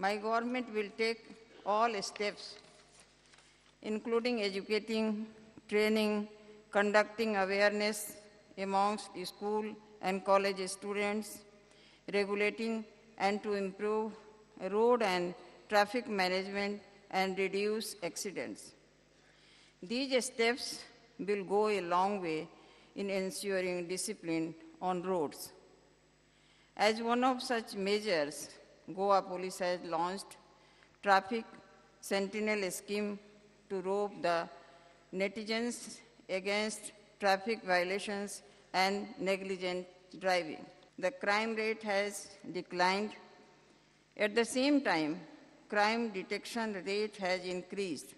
My government will take all steps, including educating, training, conducting awareness amongst school and college students, regulating and to improve road and traffic management and reduce accidents. These steps will go a long way in ensuring discipline on roads. As one of such measures, Goa Police has launched Traffic Sentinel scheme to rope the netizens against traffic violations and negligent driving. The crime rate has declined. At the same time, crime detection rate has increased.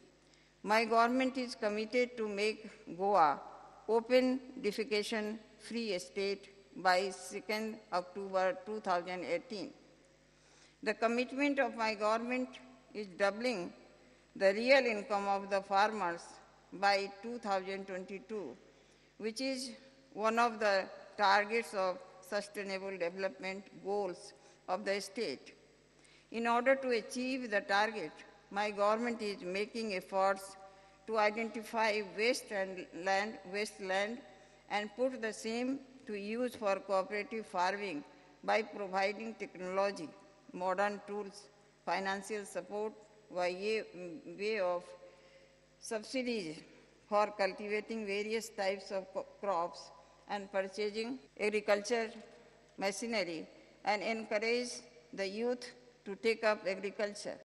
My government is committed to make Goa open defecation free state by 2nd October 2018. The commitment of my government is doubling the real income of the farmers by 2022, which is one of the targets of sustainable development goals of the state. In order to achieve the target, my government is making efforts to identify wasteland and put the same to use for cooperative farming by providing technology, modern tools, financial support by way of subsidies for cultivating various types of crops and purchasing agriculture machinery and encourage the youth to take up agriculture.